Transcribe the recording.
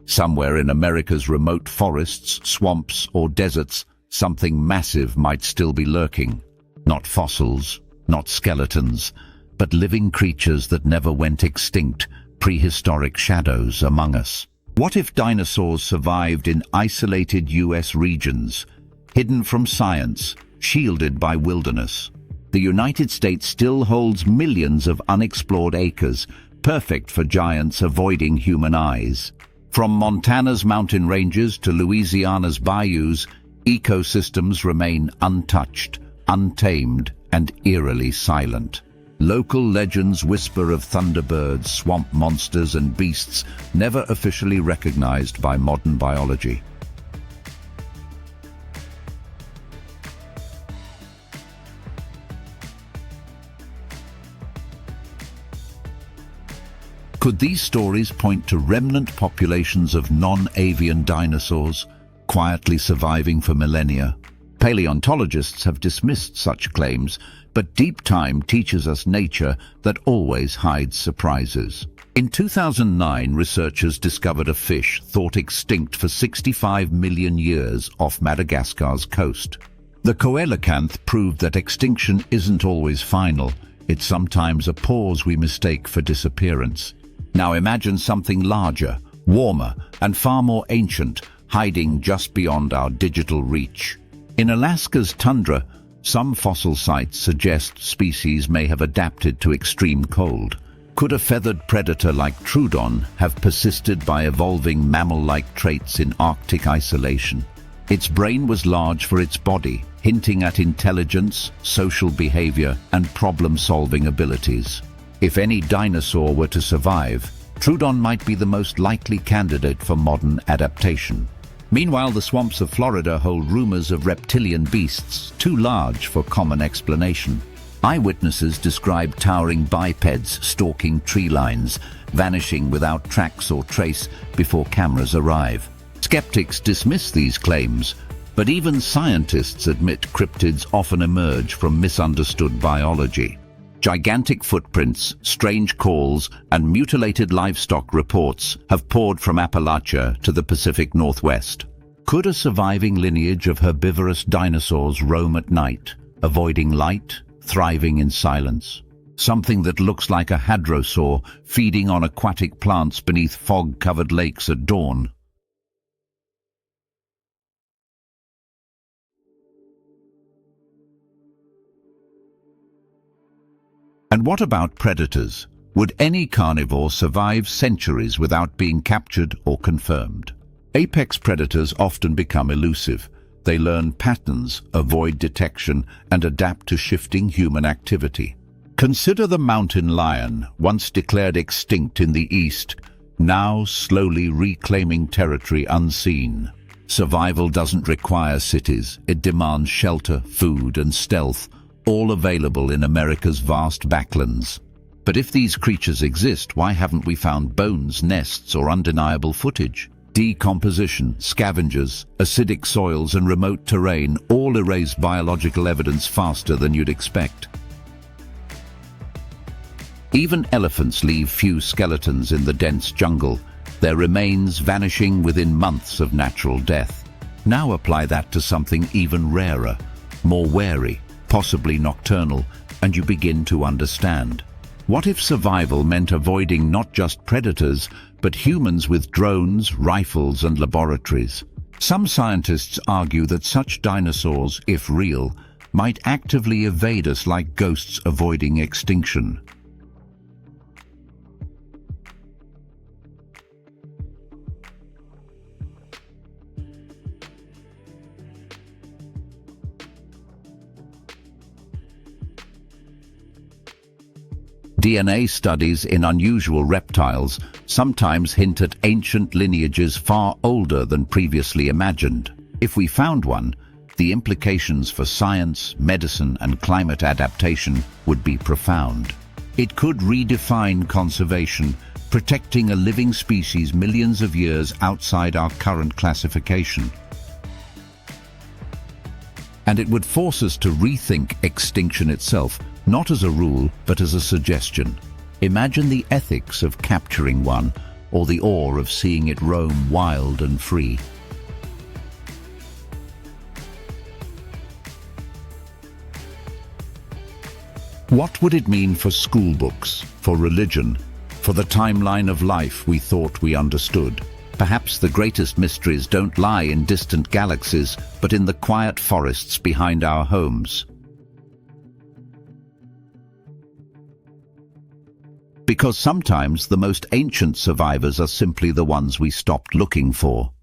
Somewhere in America's remote forests, swamps, or deserts, something massive might still be lurking. Not fossils, not skeletons, but living creatures that never went extinct, prehistoric shadows among us. What if dinosaurs survived in isolated US regions, hidden from science, shielded by wilderness? The United States still holds millions of unexplored acres, perfect for giants avoiding human eyes. From Montana's mountain ranges to Louisiana's bayous, ecosystems remain untouched, untamed, and eerily silent. Local legends whisper of thunderbirds, swamp monsters, and beasts never officially recognized by modern biology. Could these stories point to remnant populations of non-avian dinosaurs, quietly surviving for millennia? Paleontologists have dismissed such claims, but deep time teaches us nature that always hides surprises. In 2009, researchers discovered a fish thought extinct for 65 million years off Madagascar's coast. The coelacanth proved that extinction isn't always final. It's sometimes a pause we mistake for disappearance. Now imagine something larger, warmer, and far more ancient, hiding just beyond our digital reach. In Alaska's tundra, some fossil sites suggest species may have adapted to extreme cold. Could a feathered predator like Troodon have persisted by evolving mammal-like traits in Arctic isolation? Its brain was large for its body, hinting at intelligence, social behavior, and problem-solving abilities. If any dinosaur were to survive, Troodon might be the most likely candidate for modern adaptation. Meanwhile, the swamps of Florida hold rumors of reptilian beasts too large for common explanation. Eyewitnesses describe towering bipeds stalking tree lines, vanishing without tracks or trace before cameras arrive. Skeptics dismiss these claims, but even scientists admit cryptids often emerge from misunderstood biology. Gigantic footprints, strange calls, and mutilated livestock reports have poured from Appalachia to the Pacific Northwest. Could a surviving lineage of herbivorous dinosaurs roam at night, avoiding light, thriving in silence? Something that looks like a hadrosaur feeding on aquatic plants beneath fog-covered lakes at dawn. And what about predators? Would any carnivore survive centuries without being captured or confirmed? Apex predators often become elusive. They learn patterns, avoid detection, and adapt to shifting human activity. Consider the mountain lion, once declared extinct in the east, now slowly reclaiming territory unseen. Survival doesn't require cities. It demands shelter, food, and stealth, all available in America's vast backlands. But if these creatures exist, why haven't we found bones, nests, or undeniable footage? Decomposition, scavengers, acidic soils, and remote terrain all erase biological evidence faster than you'd expect. Even elephants leave few skeletons in the dense jungle, their remains vanishing within months of natural death. Now apply that to something even rarer, more wary, possibly nocturnal, and you begin to understand. What if survival meant avoiding not just predators, but humans with drones, rifles, and laboratories? Some scientists argue that such dinosaurs, if real, might actively evade us like ghosts avoiding extinction. DNA studies in unusual reptiles sometimes hint at ancient lineages far older than previously imagined. If we found one, the implications for science, medicine, and climate adaptation would be profound. It could redefine conservation, protecting a living species millions of years outside our current classification. And it would force us to rethink extinction itself, not as a rule, but as a suggestion. Imagine the ethics of capturing one, or the awe of seeing it roam wild and free. What would it mean for school books, for religion, for the timeline of life we thought we understood? Perhaps the greatest mysteries don't lie in distant galaxies, but in the quiet forests behind our homes. Because sometimes the most ancient survivors are simply the ones we stopped looking for.